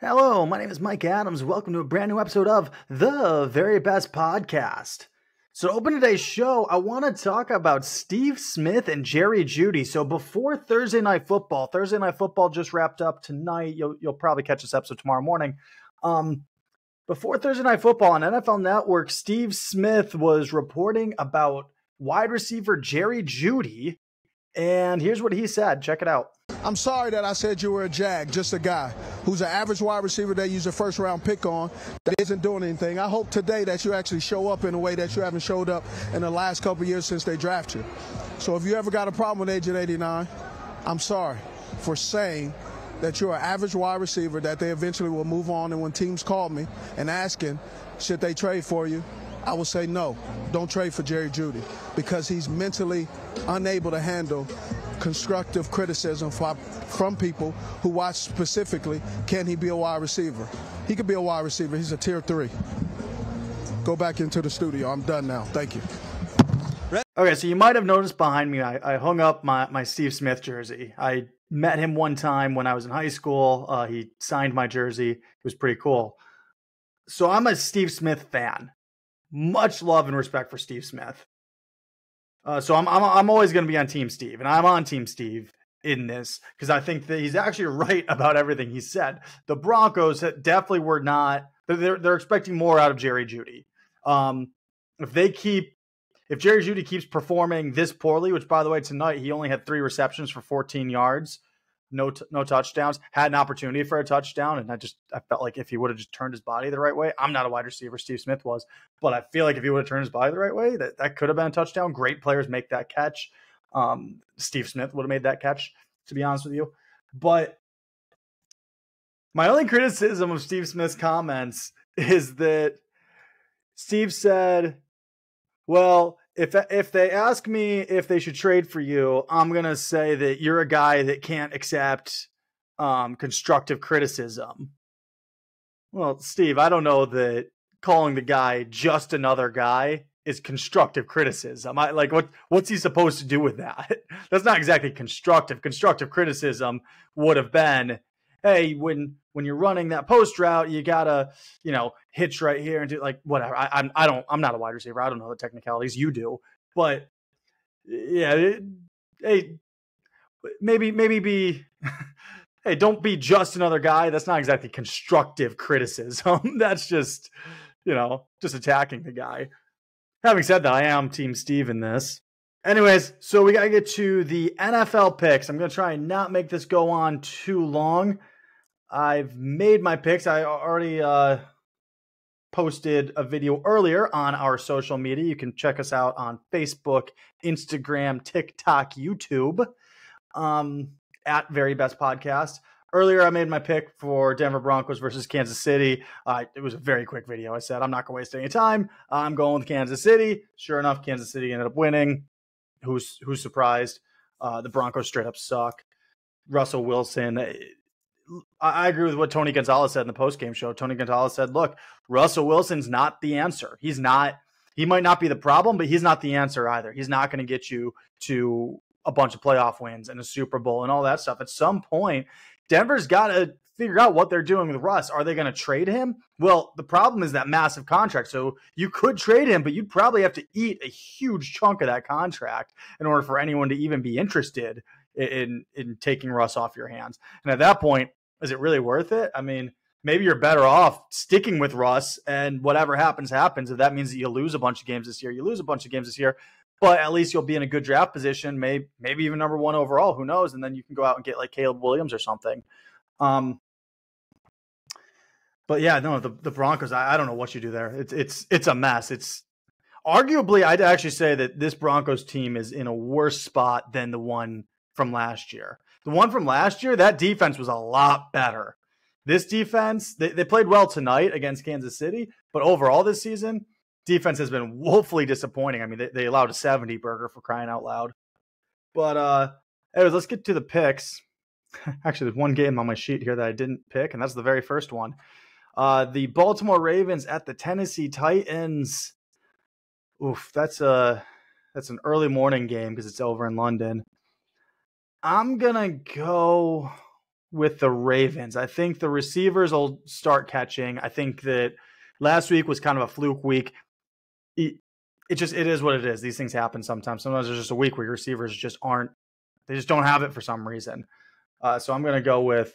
Hello, my name is Mike Adams. Welcome to a brand new episode of The Very Best Podcast. So to open today's show, I want to talk about Steve Smith and Jerry Jeudy. So before Thursday Night Football just wrapped up tonight. You'll probably catch this episode tomorrow morning. Before Thursday Night Football on NFL Network, Steve Smith was reporting about wide receiver Jerry Jeudy. And here's what he said. Check it out. I'm sorry that I said you were a jag, just a guy who's an average wide receiver they use a first-round pick on that isn't doing anything. I hope today that you actually show up in a way that you haven't showed up in the last couple of years since they drafted you. So if you ever got a problem with Agent 89, I'm sorry for saying that you're an average wide receiver that they eventually will move on. And when teams call me and asking, should they trade for you, I will say no, don't trade for Jerry Jeudy because he's mentally unable to handle constructive criticism from people who watch specifically, can he be a wide receiver? He could be a wide receiver. He's a tier 3. Go back into the studio. I'm done now. Thank you. Okay, so you might have noticed behind me, I hung up my Steve Smith jersey. I met him one time when I was in high school. He signed my jersey. It was pretty cool. So I'm a Steve Smith fan. Much love and respect for Steve Smith. So I'm always going to be on Team Steve, and I'm on Team Steve in this because I think that he's actually right about everything he said. The Broncos definitely were not. They're expecting more out of Jerry Jeudy. If Jerry Jeudy keeps performing this poorly, which by the way tonight he only had 3 receptions for 14 yards, no touchdowns, had an opportunity for a touchdown, and I felt like if he would have just turned his body the right way, I'm not a wide receiver, Steve Smith was, but I feel like if he would have turned his body the right way, that could have been a touchdown. Great players make that catch. Steve Smith would have made that catch, to be honest with you. But my only criticism of Steve Smith's comments is that Steve said, well, if they ask me if they should trade for you, I'm going to say that you're a guy that can't accept constructive criticism. Well, Steve, I don't know that calling the guy just another guy is constructive criticism. What's he supposed to do with that? That's not exactly constructive. Constructive criticism would have been, hey, when you're running that post route, you gotta, hitch right here and do whatever. I'm not a wide receiver. I don't know the technicalities. You do, but yeah, hey, maybe be, hey, don't be just another guy. That's not exactly constructive criticism. That's just, just attacking the guy. Having said that, I am Team Steve in this. Anyways, so we gotta get to the NFL picks. I'm gonna try and not make this go on too long. I've made my picks. I already posted a video earlier on our social media. You can check us out on Facebook, Instagram, TikTok, YouTube, at Very Best Podcast. Earlier, I made my pick for Denver Broncos versus Kansas City. It was a very quick video. I said, I'm not going to waste any time. I'm going with Kansas City. Sure enough, Kansas City ended up winning. Who's surprised? The Broncos straight up suck. Russell Wilson. I agree with what Tony Gonzalez said in the postgame show. Tony Gonzalez said, look, Russell Wilson's not the answer. He might not be the problem, but he's not the answer either. He's not going to get you to a bunch of playoff wins and a Super Bowl and all that stuff. At some point, Denver's got to figure out what they're doing with Russ. Are they going to trade him? Well, the problem is that massive contract. So you could trade him, but you'd probably have to eat a huge chunk of that contract in order for anyone to even be interested in taking Russ off your hands. And at that point, is it really worth it? I mean, maybe you're better off sticking with Russ and whatever happens, happens. If that means that you lose a bunch of games this year, you lose a bunch of games this year, but at least you'll be in a good draft position, maybe even number 1 overall, who knows? And then you can go out and get like Caleb Williams or something. But yeah, no, the Broncos, I don't know what you do there. It's a mess. It's arguably, I'd actually say that this Broncos team is in a worse spot than the one from last year. The one from last year, that defense was a lot better. This defense, they played well tonight against Kansas City, but overall this season, defense has been woefully disappointing. I mean, they allowed a 70 burger for crying out loud. But anyways, let's get to the picks. Actually, there's one game on my sheet here that I didn't pick, and that's the very first one. The Baltimore Ravens at the Tennessee Titans. Oof, that's an early morning game because it's over in London. I'm going to go with the Ravens. I think the receivers will start catching. I think that last week was kind of a fluke week. It is what it is. These things happen sometimes. Sometimes there's just a week where your receivers they just don't have it for some reason. So I'll go with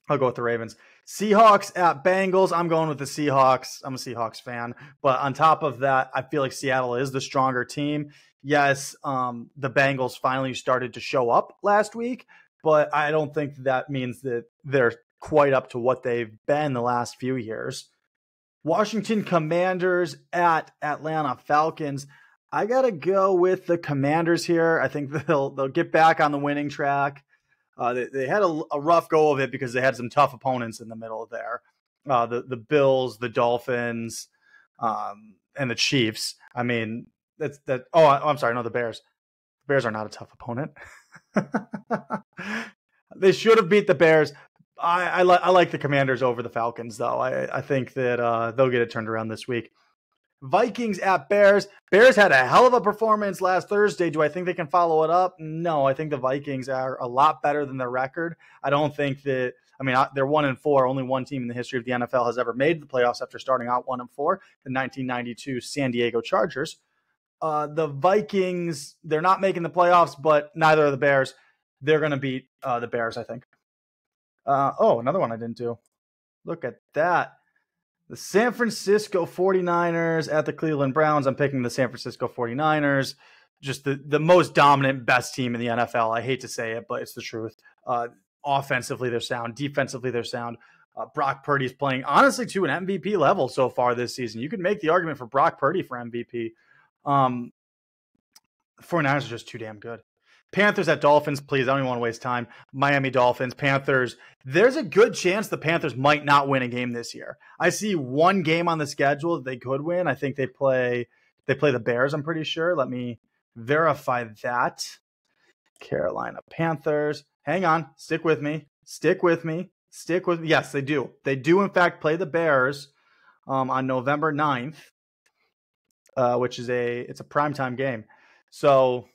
the Ravens. Seahawks at Bengals. I'm going with the Seahawks. I'm a Seahawks fan. But on top of that, I feel like Seattle is the stronger team. Yes, the Bengals finally started to show up last week, but I don't think that means that they're quite up to what they've been the last few years. Washington Commanders at Atlanta Falcons. I got to go with the Commanders here. I think they'll get back on the winning track. They had a rough go of it because they had some tough opponents in the middle there. The Bills, the Dolphins, and the Chiefs. I mean, that. Oh, I'm sorry. No, the Bears. The Bears are not a tough opponent. They should have beat the Bears. I like the Commanders over the Falcons, though. I think that they'll get it turned around this week. Vikings at Bears. Bears had a hell of a performance last Thursday. Do I think they can follow it up? No, I think the Vikings are a lot better than their record. I don't think that. I mean, they're 1-4. Only one team in the history of the NFL has ever made the playoffs after starting out 1-4. The 1992 San Diego Chargers. The Vikings, they're not making the playoffs, but neither are the Bears. They're going to beat the Bears, I think. Another one I didn't do. Look at that. The San Francisco 49ers at the Cleveland Browns. I'm picking the San Francisco 49ers. Just the most dominant, best team in the NFL. I hate to say it, but it's the truth. Offensively, they're sound. Defensively, they're sound. Brock Purdy's playing, honestly, to an MVP level so far this season. You could make the argument for Brock Purdy for MVP. The 49ers are just too damn good. Panthers at Dolphins, please. I don't even want to waste time. Miami Dolphins, Panthers. There's a good chance the Panthers might not win a game this year. I see one game on the schedule that they could win. I think they play the Bears, I'm pretty sure. Let me verify that. Carolina Panthers. Hang on. Stick with me. Yes, they do. They do, in fact, play the Bears on November 9th, which is it's a primetime game. So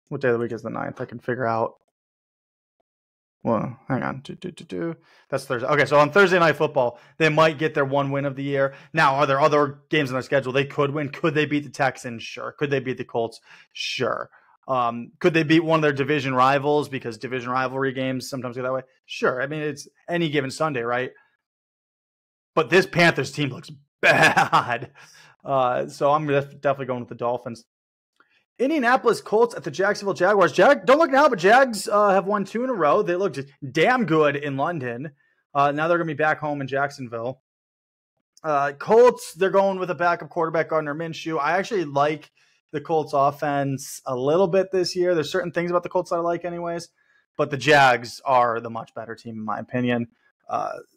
what day of the week is the 9th? I can figure out. Well, hang on. That's Thursday. Okay, so on Thursday Night Football, they might get their one win of the year. Now, are there other games on their schedule they could win? Could they beat the Texans? Sure. Could they beat the Colts? Sure. Could they beat one of their division rivals? Because division rivalry games sometimes go that way. Sure. I mean, it's any given Sunday, right? But this Panthers team looks bad. So I'm definitely going with the Dolphins. Indianapolis Colts at the Jacksonville Jaguars. Don't look now, but Jags have won 2 in a row. They looked damn good in London. Now they're going to be back home in Jacksonville. Colts, they're going with a backup quarterback, Gardner Minshew. I actually like the Colts offense a little bit this year. There's certain things about the Colts that I like anyways, but the Jags are the much better team in my opinion.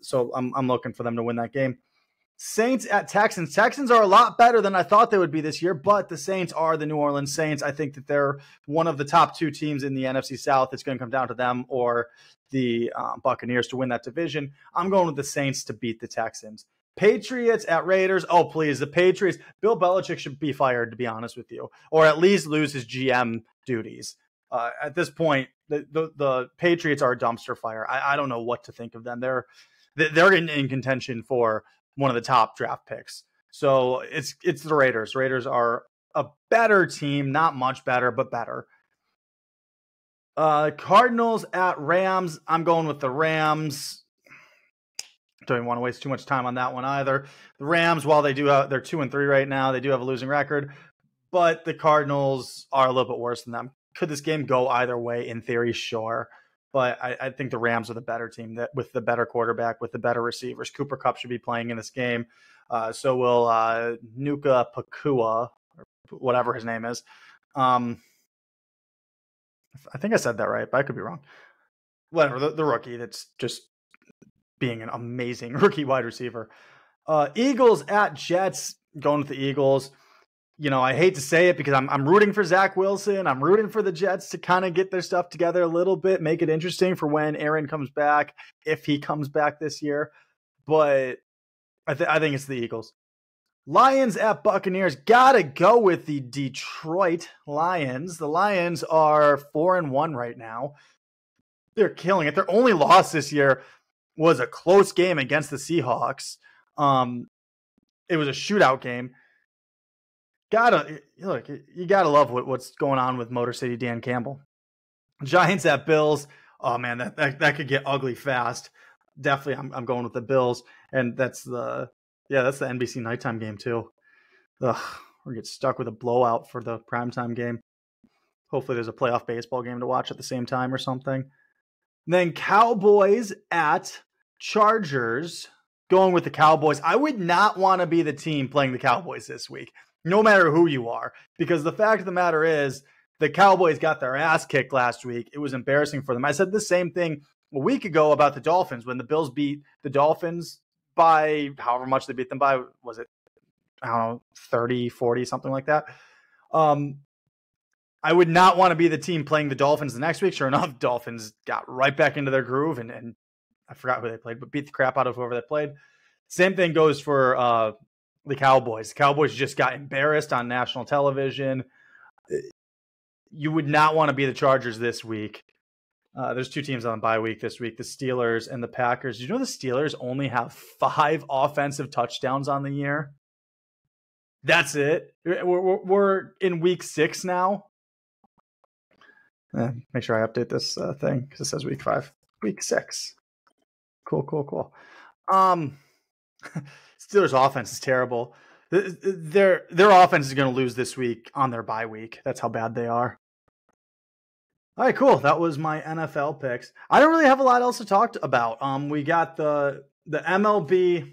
So I'm looking for them to win that game. Saints at Texans. Texans are a lot better than I thought they would be this year, but the Saints are the New Orleans Saints. I think that they're one of the top 2 teams in the NFC South. It's going to come down to them or the Buccaneers to win that division. I'm going with the Saints to beat the Texans. Patriots at Raiders. Oh, please, the Patriots. Bill Belichick should be fired, to be honest with you, or at least lose his GM duties. At this point, the Patriots are a dumpster fire. I don't know what to think of them. They're in contention for one of the top draft picks. So it's the Raiders. Raiders are a better team, not much better, but better. Cardinals at Rams. I'm going with the Rams. Don't even want to waste too much time on that one either. The Rams, while they're 2-3 right now, they do have a losing record, but the Cardinals are a little bit worse than them. Could this game go either way? In theory, sure. But I think the Rams are the better team with the better quarterback, with the better receivers. Cooper Kupp should be playing in this game. So will Nuka Pakua, or whatever his name is. I think I said that right, but I could be wrong. Whatever, the rookie that's just being an amazing rookie wide receiver. Eagles at Jets, going with the Eagles. You know, I hate to say it because I'm rooting for Zach Wilson. I'm rooting for the Jets to kind of get their stuff together a little bit, make it interesting for when Aaron comes back, if he comes back this year. But I think it's the Eagles. Lions at Buccaneers. Gotta go with the Detroit Lions. The Lions are 4-1 right now. they're killing it. Their only loss this year was a close game against the Seahawks. It was a shootout game. You gotta love what's going on with Motor City Dan Campbell. Giants at Bills. Oh man, that could get ugly fast. Definitely, I'm going with the Bills, and that's the NBC nighttime game too. Ugh, we're gonna get stuck with a blowout for the primetime game. Hopefully, there's a playoff baseball game to watch at the same time or something. And then Cowboys at Chargers. Going with the Cowboys. I would not want to be the team playing the Cowboys this week, no matter who you are, because the fact of the matter is the Cowboys got their ass kicked last week. It was embarrassing for them. I said the same thing a week ago about the Dolphins when the Bills beat the Dolphins by however much they beat them by. Was it, I don't know, 30, 40, something like that? I would not want to be the team playing the Dolphins the next week. Sure enough, Dolphins got right back into their groove and I forgot who they played, but beat the crap out of whoever they played. Same thing goes for the Cowboys. The Cowboys just got embarrassed on national television. You would not want to be the Chargers this week. There's two teams on bye week this week, the Steelers and the Packers. You know the Steelers only have 5 offensive touchdowns on the year? That's it. We're in week 6 now. Make sure I update this thing because it says week 5. Week 6. Cool. Steelers offense is terrible. Their offense is going to lose this week on their bye week. That's how bad they are. All right, cool. That was my NFL picks. I don't really have a lot else to talk about. We got the MLB.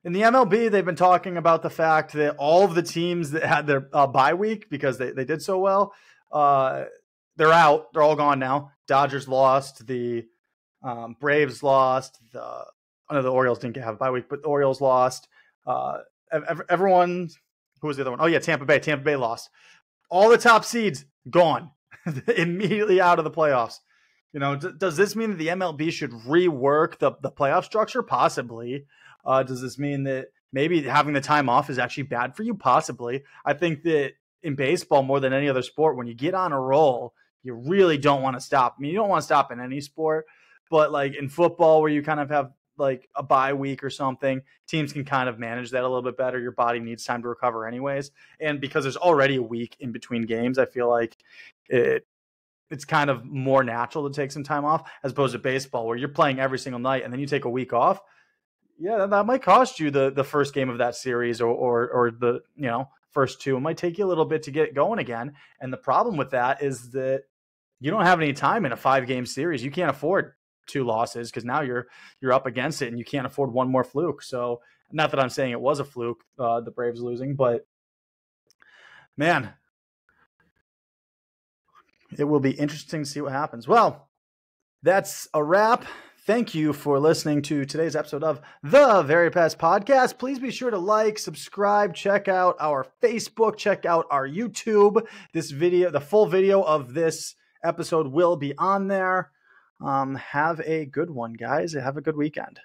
In the MLB, they've been talking about the fact that all of the teams that had their bye week because they did so well, they're out. They're all gone now. Dodgers lost. The Braves lost. The Orioles didn't have a bye week, but the Orioles lost. Everyone, who was the other one? Oh yeah, Tampa Bay. Tampa Bay lost. All the top seeds gone immediately out of the playoffs. You know, does this mean that the MLB should rework the playoff structure? Possibly. Does this mean that maybe having the time off is actually bad for you? Possibly. I think that in baseball, more than any other sport, when you get on a roll, you really don't want to stop. I mean, you don't want to stop in any sport, but like in football where you kind of have like a bye week or something, teams can kind of manage that a little bit better. Your body needs time to recover anyways. And because there's already a week in between games, I feel like it's kind of more natural to take some time off as opposed to baseball where you're playing every single night and then you take a week off. Yeah, that might cost you the first game of that series or the, first 2. It might take you a little bit to get going again. And the problem with that is that you don't have any time in a 5-game series. You can't afford 2 losses because now you're up against it and you can't afford one more fluke. So not that I'm saying it was a fluke, the Braves losing, but man, it will be interesting to see what happens. Well, that's a wrap. Thank you for listening to today's episode of the Very Best Podcast. Please be sure to like, subscribe, check out our Facebook, check out our YouTube. This video, the full video of this episode will be on there. Have a good one, guys. Have a good weekend.